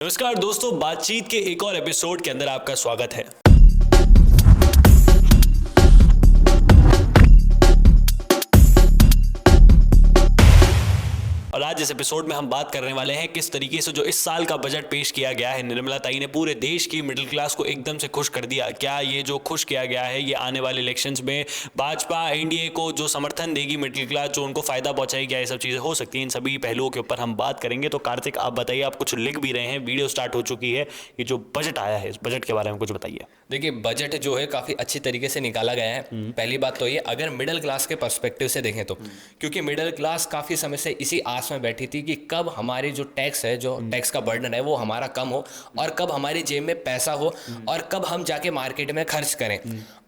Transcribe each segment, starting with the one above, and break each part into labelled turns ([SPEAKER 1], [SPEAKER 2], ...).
[SPEAKER 1] नमस्कार दोस्तों, बातचीत के एक और एपिसोड के अंदर आपका स्वागत है। और आज इस एपिसोड में हम बात करने वाले हैं किस तरीके से जो इस साल का बजट पेश किया गया है, निर्मला ताई ने पूरे देश की मिडिल क्लास को एकदम से खुश कर दिया। क्या ये जो खुश किया गया है ये आने वाले इलेक्शंस में भाजपा एनडीए को जो समर्थन देगी मिडिल क्लास, जो उनको फायदा पहुंचाएगी, क्या ये सब चीजें हो सकती हैं? इन सभी पहलुओं के ऊपर हम बात करेंगे। तो कार्तिक, आप बताइए, आप कुछ लिख भी रहे हैं, वीडियो स्टार्ट हो चुकी है, ये जो बजट आया है इस बजट के बारे में कुछ बताइए।
[SPEAKER 2] देखिए, बजट जो है काफ़ी अच्छी तरीके से निकाला गया है। पहली बात तो ये, अगर मिडिल क्लास के पर्सपेक्टिव से देखें तो क्योंकि मिडिल क्लास काफ़ी समय से इसी आस में बैठी थी कि कब हमारी जो टैक्स है, जो टैक्स का बर्डन है, वो हमारा कम हो और कब हमारी जेब में पैसा हो और कब हम जाके मार्केट में खर्च करें।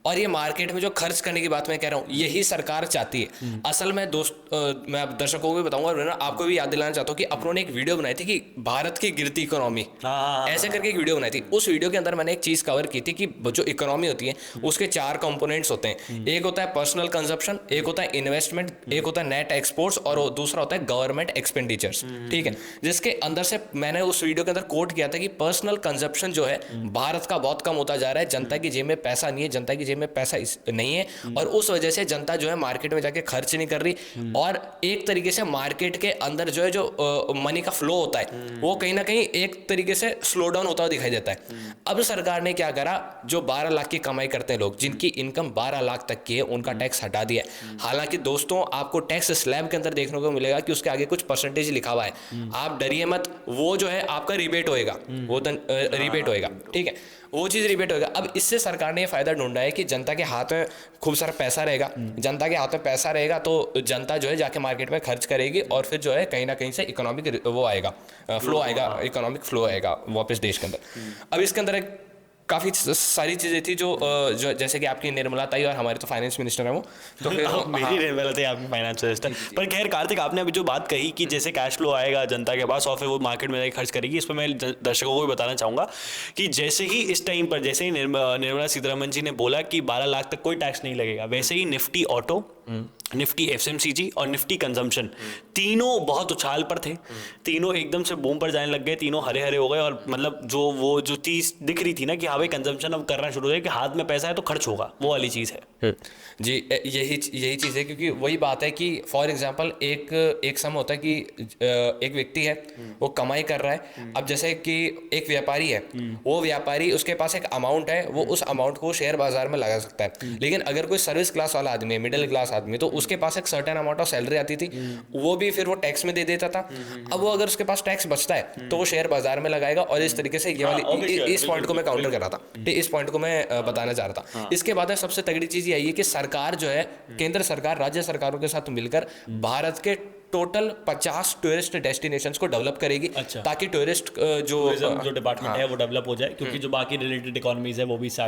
[SPEAKER 2] और ये मार्केट में जो खर्च करने की बात मैं कह रहा हूँ, यही सरकार चाहती है। असल में मैं आप दर्शकों को भी बताऊंगा और आपको भी याद दिलाना चाहता हूँ कि अपनों ने एक वीडियो बनाई थी कि भारत की गिरती इकोनॉमी, ऐसे करके एक वीडियो बनाई थी। उस वीडियो के अंदर मैंने एक चीज़ कवर की थी कि जो इकोनॉमी होती है उसके 4 कंपोनेंट्स होते हैं। एक होता है पर्सनल कंजप्शन, एक होता है इन्वेस्टमेंट, एक होता है नेट एक्सपोर्ट्स और दूसरा होता है गवर्नमेंट एक्सपेंडिचर्स। ठीक है, जिसके अंदर से मैंने उस वीडियो के अंदर कोट किया था कि पर्सनल कंजप्शन जो है भारत का बहुत कम होता जा रहा है। जनता की जेब में पैसा नहीं है, जनता की जेब में पैसा नहीं है और उस वजह से जनता जो है मार्केट में जाके खर्च नहीं कर रही और एक तरीके से मार्केट के अंदर जो है जो मनी का फ्लो होता है वो कहीं ना कहीं एक तरीके से स्लो डाउन होता हुआ दिखाई देता है। अब सरकार ने क्या करा, जो 12 लाख की कमाई करते हैं लोग, जिनकी इनकम 12 लाख तक की है, उनका टैक्स हटा दिया है। हालांकि दोस्तों, आपको टैक्स स्लैब के अंदर देखने को मिलेगा कि उसके आगे कुछ परसेंटेज लिखा हुआ है। आप डरिए मत, वो जो है आपका रिबेट होएगा, वो रिबेट होएगा। ठीक है, वो चीज़ रिबेट होएगा। अब इससे सरकार ने ये फायदा ढूंढा है कि जनता के हाथ में खूब सारा पैसा रहेगा, जनता के हाथ में पैसा रहेगा तो जनता जो है जाके मार्केट में खर्च करेगी और फिर जो है कहीं ना कहीं से इकोनॉमिक वो आएगा, फ्लो आएगा, इकोनॉमिक फ्लो आएगा वापस देश के अंदर। अब इसके अंदर एक काफ़ी सारी चीज़ें थी जो जैसे कि आपकी निर्मला ताई और हमारे तो फाइनेंस मिनिस्टर है वो, तो फिर
[SPEAKER 1] मेरी निर्मला ताई आपकी फाइनेंस मिनिस्टर। पर खैर कार्तिक, आपने अभी जो बात कही कि जैसे कैश फ्लो आएगा जनता के पास और फिर वो मार्केट में जाकर खर्च करेगी, इस पर मैं दर्शकों को भी बताना चाहूँगा कि जैसे ही इस टाइम पर, जैसे ही निर्मला सीतारमण जी ने बोला कि 12 लाख तक कोई टैक्स नहीं लगेगा, वैसे ही निफ्टी ऑटो, निफ्टी एफएमसीजी और निफ्टी कंजम्पशन तीनों बहुत उछाल पर थे। तीनों एकदम से बूम पर जाने लग गए, तीनों हरे हरे हो गए। और मतलब जो चीज़ दिख रही थी ना कि हाँ भाई कंजम्पशन अब करना शुरू हो कि हाथ में पैसा है तो खर्च होगा, वो वाली चीज़ है
[SPEAKER 2] जी। यही चीज़ है, क्योंकि वही बात है कि फॉर एग्जांपल एक समय होता है कि एक व्यक्ति है, वो कमाई कर रहा है। अब जैसे कि एक व्यापारी है, वो व्यापारी, उसके पास एक अमाउंट है, वो उस अमाउंट को शेयर बाजार में लगा सकता है। लेकिन अगर कोई सर्विस क्लास वाला आदमी है, मिडिल क्लास आदमी, तो उसके पास एक सर्टेन अमाउंट ऑफ सैलरी आती थी, वो भी फिर वो टैक्स में दे देता था। अब वो अगर उसके पास टैक्स बचता है तो वो शेयर बाजार में लगाएगा। और इस तरीके से ये वाली इस पॉइंट को मैं काउंटर कर रहा था, इस पॉइंट को मैं बताना चाह रहा था। इसके बाद सबसे तगड़ी चीज ये है कि सरकार जो है, केंद्र सरकार राज्य सरकारों के साथ मिलकर भारत के टोटल 50 टूरिस्ट डेस्टिनेशंस को डेवलप करेगी। ताकि टूरिस्ट
[SPEAKER 1] जो डिपार्टमेंट है वो डेवलप हो जाए, क्योंकि जो बाकी रिलेटेड इकोनॉमीज है वो भी इससे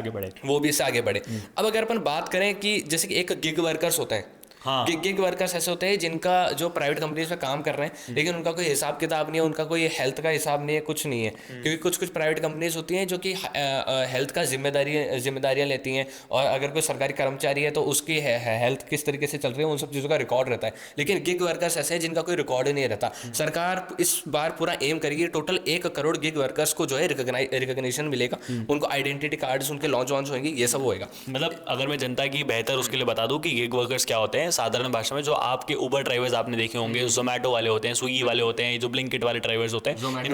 [SPEAKER 1] आगे बढ़े।
[SPEAKER 2] अब अगर अपन बात करें कि जैसे कि एक गिग वर्कर्स होते हैं,
[SPEAKER 1] हाँ।
[SPEAKER 2] गिग वर्कर्स ऐसे होते हैं जिनका जो प्राइवेट कंपनीज में काम कर रहे हैं, लेकिन उनका कोई हिसाब किताब नहीं है, उनका कोई हेल्थ का हिसाब नहीं है, कुछ नहीं है। क्योंकि कुछ प्राइवेट कंपनीज होती हैं जो कि हेल्थ का जिम्मेदारियां लेती हैं, और अगर कोई सरकारी कर्मचारी है तो उसकी हेल्थ किस तरीके से चल रही है, उन सब चीज़ों का रिकॉर्ड रहता है। लेकिन गिग वर्कर्स ऐसे हैं जिनका कोई रिकॉर्ड नहीं रहता। सरकार इस बार पूरा एम करेगी, टोटल 1 करोड़ गिग वर्कर्स को जो है रिकॉग्निशन मिलेगा, उनको आइडेंटिटी कार्ड्स उनके लॉन्च होंगे, ये सब होएगा।
[SPEAKER 1] मतलब अगर मैं जनता की बेहतर उसके लिए बता दूं कि गिग वर्कर्स क्या होते हैं साधारण भाषा में, जो आपके उबर ड्राइवर्स आपने देखे होंगे, जोमेटो वाले होते हैं, स्विगी वाले होते हैं, जो ब्लिंकिट वाले ड्राइवर्स होते हैं,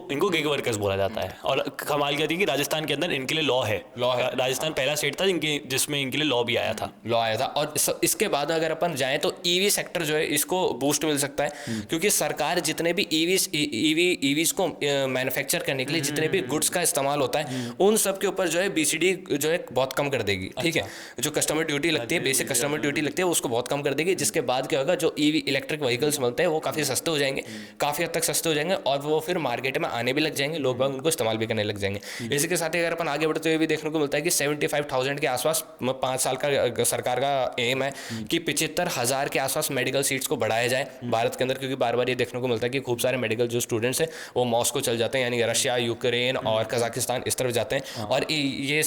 [SPEAKER 1] इनको गिग वर्कर्स बोला जाता है। और कमाल क्या थी कि राजस्थान के अंदर इनके लिए लॉ है। राजस्थान पहला स्टेट था जिसमें इनके लिए लॉ आया था।
[SPEAKER 2] और इसके बाद अगर अपन जाएं तो ईवी सेक्टर जो है, इसको बूस्ट मिल सकता है, क्योंकि सरकार जितने भी ईवीज को मैन्युफैक्चर करने के लिए जितने भी गुड्स का इस्तेमाल होता है, उन सब के ऊपर जो है बीसीडी जो है बहुत कम कर देगी। ठीक है, जो कस्टमर ड्यूटी लगती है, बेसिक कस्टमर ड्यूटी लगती है, उसको बहुत कम कर देगी। जिसके बाद क्या होगा, जो ईवी इलेक्ट्रिक व्हीकल्स मिलते हैं वो काफ़ी सस्ते हो जाएंगे, काफ़ी हद तक सस्ते हो जाएंगे, और वो फिर मार्केट में आने भी लग जाएंगे, लोग बाग उनको इस्तेमाल भी करने लग जाएंगे। इसी के साथ ही अगर अपन आगे बढ़ते हुए भी देखने को मिलता है कि 75,000 के आसपास 5 साल का सरकार का एम है कि 75,000 के आसपास मेडिकल सीट्स को बढ़ाया जाए भारत के अंदर, क्योंकि बार बार ये देखने को मिलता है कि खूब सारे मेडिकल जो स्टूडेंट्स हैं वो मॉस्को चल जाते हैं, यानी रशिया, यूक्रेन और कजाकिस्तान इस तरफ जाते हैं। और ये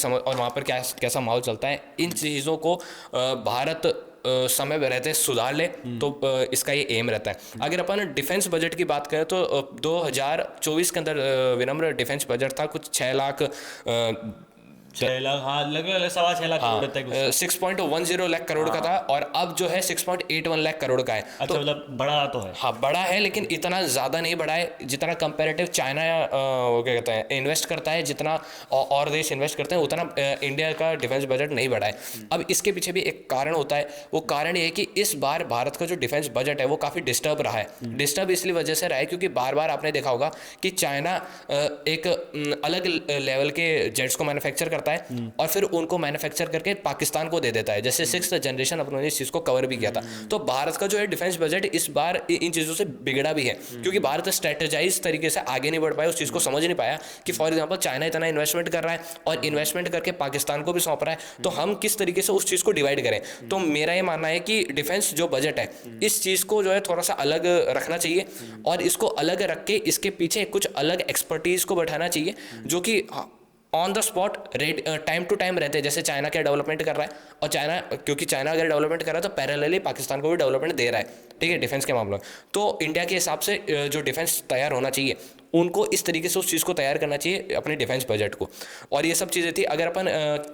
[SPEAKER 2] और वहाँ पर कैसा माहौल चलता है, इन चीज़ों को भारत समय में रहते सुधार ले, तो इसका ये एम रहता है। अगर अपन डिफेंस बजट की बात करें तो 2024 के अंदर विनम्र डिफेंस बजट था कुछ 6 लाख
[SPEAKER 1] 6 लाख, हाँ लगभग 6.25 लाख करोड़ तक।
[SPEAKER 2] 6.10 लाख करोड़ का था, और अब जो है 6.81 लाख करोड़ का है।
[SPEAKER 1] अच्छा, मतलब बड़ा तो है।
[SPEAKER 2] हाँ बड़ा है, लेकिन इतना ज़्यादा नहीं बढ़ा है जितना कंपैरेटिव चाइना वो क्या कहते हैं इन्वेस्ट करता है, जितना और देश इन्वेस्ट करते हैं उतना इंडिया का डिफेंस बजट नहीं बढ़ा है। अब इसके पीछे भी एक कारण होता है, वो कारण ये है कि इस बार भारत का जो डिफेंस बजट है वो काफ़ी डिस्टर्ब रहा है। डिस्टर्ब इसलिए वजह से रहा है क्योंकि बार बार आपने देखा होगा कि चाइना एक अलग लेवल के जेट्स को मैन्युफैक्चर करता है और फिर उनको मैन्युफैक्चर करके पाकिस्तान को दे देता है। जैसे 6th जनरेशन अपने इस चीज़ को कवर भी किया था। तो भारत का जो है डिफेंस बजट इस बार इन चीज़ों से बिगड़ा भी है, क्योंकि भारत स्ट्रेटेजाइज तरीके से आगे नहीं बढ़ पाया, उस चीज़ को समझ नहीं पाया कि फॉर एग्जांपल चाइना इतना इन्वेस्टमेंट कर रहा है और इन्वेस्टमेंट करके पाकिस्तान को भी सौंप रहा है, तो हम किस तरीके से उस चीज़ को डिवाइड करें। तो मेरा ये मानना है कि डिफेंस जो बजट है इस चीज़ को जो है थोड़ा सा अलग रखना चाहिए, और इसको अलग रख के इसके पीछे कुछ अलग एक्सपर्टीज़ को बैठाना चाहिए जो कि on the spot time to time रहते हैं। जैसे चाइना क्या डेवलपमेंट कर रहा है, और चाइना क्योंकि चाइना अगर डेवलपमेंट कर रहा है तो पैरेलली पाकिस्तान को भी डेवलपमेंट दे रहा है, ठीक है, डिफेंस के मामलों में। तो इंडिया के हिसाब से जो डिफेंस तैयार होना चाहिए उनको इस तरीके से उस चीज़ को तैयार करना चाहिए अपने डिफेंस बजट को। और ये सब चीज़ें थी। अगर अपन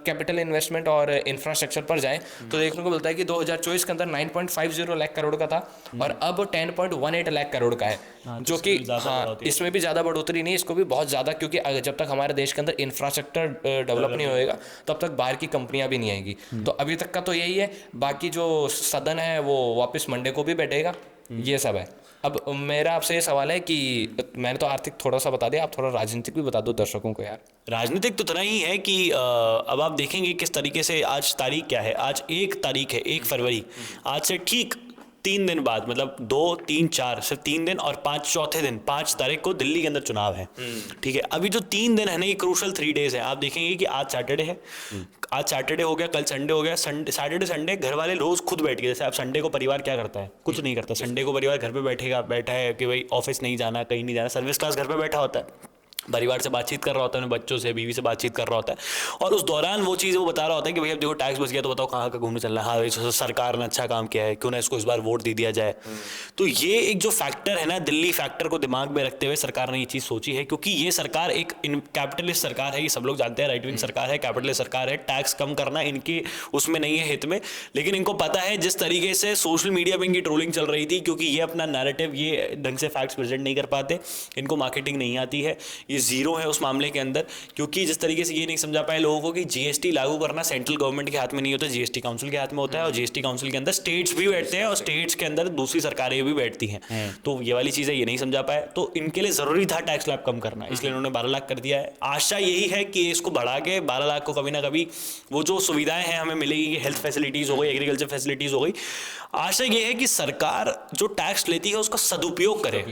[SPEAKER 2] कैपिटल इन्वेस्टमेंट और इंफ्रास्ट्रक्चर पर जाएं तो देखने को मिलता है कि 2024 के अंदर 9.50 लाख करोड़ का था और अब 10.18 लाख करोड़ का है, जो कि हाँ इसमें भी ज़्यादा बढ़ोतरी नहीं, इसको भी बहुत ज़्यादा, क्योंकि जब तक हमारे देश के अंदर इंफ्रास्ट्रक्चर डेवलप नहीं होएगा तब तक बाहर की कंपनियां भी नहीं आएंगी। तो अभी तक का तो यही है, बाकी जो सदन है वो वापस मंडे को भी बैठेगा, ये सब है। अब मेरा आपसे ये सवाल है कि मैंने तो आर्थिक थोड़ा सा बता दिया, आप थोड़ा राजनीतिक भी बता दो दर्शकों को यार।
[SPEAKER 1] राजनीतिक तो इतना ही है कि अब आप देखेंगे किस तरीके से, आज तारीख क्या है, आज 1 तारीख है, 1 फरवरी। आज से ठीक 3 दिन बाद, मतलब 2, 3, 4, सिर्फ 3 दिन और 5 चौथे दिन 5 तारीख को दिल्ली के अंदर चुनाव है, ठीक है। अभी जो 3 दिन है ना, ये क्रूशल 3 डेज है। आप देखेंगे कि आज सैटरडे है, आज सैटरडे हो गया, कल संडे हो गया, सैटरडे संडे घर वाले रोज खुद बैठ गए। जैसे आप संडे को परिवार क्या करता है, कुछ नहीं करता। संडे को परिवार घर पे बैठा है कि भाई ऑफिस नहीं जाना, कहीं नहीं जाना, सर्विस क्लास घर पे बैठा होता है, परिवार से बातचीत कर रहा होता है, अपने बच्चों से, बीवी से बातचीत कर रहा होता है, और उस दौरान वो चीज़ वो बता रहा होता है कि भाई अब देखो टैक्स बच गया तो बताओ कहाँ का घूमने चलना है, हाँ भाई सरकार ने अच्छा काम किया है, क्यों ना इसको इस बार वोट दे दिया जाए। तो ये एक जो फैक्टर है ना, दिल्ली फैक्टर को दिमाग में रखते हुए सरकार ने ये चीज़ सोची है, क्योंकि ये सरकार एक कैपिटलिस्ट सरकार है, ये सब लोग जानते हैं, राइट विंग सरकार है, कैपिटलिस्ट सरकार है। टैक्स कम करना इनके उसमें नहीं है, हित में, लेकिन इनको पता है जिस तरीके से सोशल मीडिया पर इनकी ट्रोलिंग चल रही थी, क्योंकि ये अपना नैरेटिव, ये ढंग से फैक्ट्स प्रेजेंट नहीं कर पाते, इनको मार्केटिंग नहीं आती है, ये जीरो है उस मामले के अंदर। क्योंकि जिस तरीके से ये नहीं समझा पाए लोगों को कि जीएसटी लागू करना सेंट्रल गवर्नमेंट के हाथ में नहीं होता, जीएसटी काउंसिल के हाथ में होता है, और जीएसटी काउंसिल के अंदर स्टेट्स भी बैठते हैं और स्टेट्स के अंदर दूसरी सरकारें भी बैठती हैं। तो ये वाली चीज़ें ये नहीं समझा पाए, तो इनके लिए जरूरी था टैक्स स्लैब कम करना, इसलिए उन्होंने 12 लाख कर दिया है। आशा यही है कि इसको बढ़ा के 12 लाख को कभी ना कभी वो जो सुविधाएं हैं हमें मिलेगी, हेल्थ फैसिलिटीज हो गई, एग्रीकल्चर फैसिलिटीज हो गई, आशा ये है कि सरकार जो टैक्स लेती है उसका सदुपयोग करे।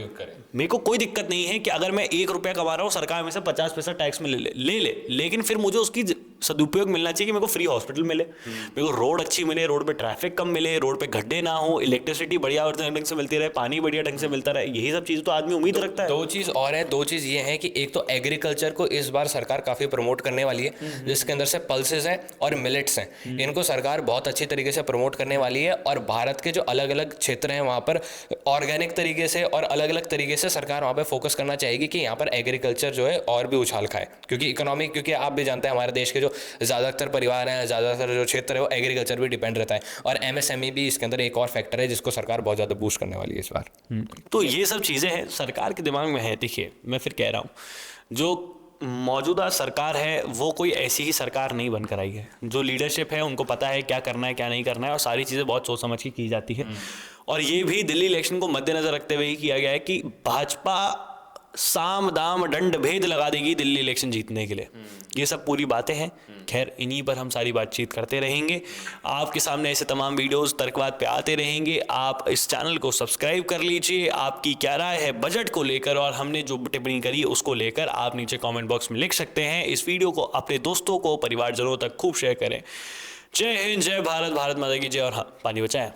[SPEAKER 1] मेरे को कोई दिक्कत नहीं है कि अगर मैं 1 रुपया कमा रहा हूँ, सरकार में से 50 पैसा टैक्स में ले, लेकिन फिर मुझे उसकी सदुपयोग मिलना चाहिए कि मेरे को फ्री हॉस्पिटल मिले, मेरे को रोड अच्छी मिले, रोड पे ट्रैफिक कम मिले, रोड पे गड्ढे ना हो, इलेक्ट्रिसिटी बढ़िया ढंग से मिलती रहे, पानी बढ़िया ढंग से मिलता रहे, यही सब चीज़ तो आदमी उम्मीद रखता है।
[SPEAKER 2] 2 चीज़ और है, 2 चीज़ ये है कि एक तो एग्रीकल्चर को इस बार सरकार काफ़ी प्रमोट करने वाली है, जिसके अंदर से पल्सेस हैं और मिलेट्स हैं, इनको सरकार बहुत अच्छी तरीके से प्रमोट करने वाली है। और भारत के जो अलग अलग क्षेत्र हैं वहाँ पर ऑर्गेनिक तरीके से और अलग अलग तरीके से सरकार वहाँ पर फोकस करना चाहेगी कि यहाँ पर एग्रीकल्चर जो है और भी उछाल खाए, क्योंकि इकोनॉमी, क्योंकि आप भी जानते हैं हमारे देश के जो ज़्यादातर परिवार हैं, ज़्यादातर जो क्षेत्र है वो एग्रीकल्चर भी डिपेंड रहता है, और एमएसएमई भी इसके अंदर एक और फैक्टर है जिसको सरकार बहुत ज़्यादा बूस्ट करने वाली है इस बार।
[SPEAKER 1] तो ये सब चीज़ें हैं सरकार के दिमाग में है। देखिए मैं फिर कह रहा हूँ, जो मौजूदा सरकार है वो कोई ऐसी ही सरकार नहीं बनकर आई है। जो लीडरशिप है उनको पता है क्या करना है क्या नहीं करना है, और सारी चीज़ें बहुत सोच समझ के की जाती है। और ये भी दिल्ली इलेक्शन को मद्देनजर रखते हुए ही किया गया है कि भाजपा साम दाम दंड भेद लगा देगी दिल्ली इलेक्शन जीतने के लिए। ये सब पूरी बातें हैं। खैर इन्हीं पर हम सारी बातचीत करते रहेंगे, आपके सामने ऐसे तमाम वीडियोस तर्कवाद पे आते रहेंगे। आप इस चैनल को सब्सक्राइब कर लीजिए। आपकी क्या राय है बजट को लेकर और हमने जो टिप्पणी करी है उसको लेकर आप नीचे कमेंट बॉक्स में लिख सकते हैं। इस वीडियो को अपने दोस्तों को, परिवारजनों तक खूब शेयर करें। जय हिंद, जय भारत, भारत माता की जय, और हाँ, पानी बचाएं।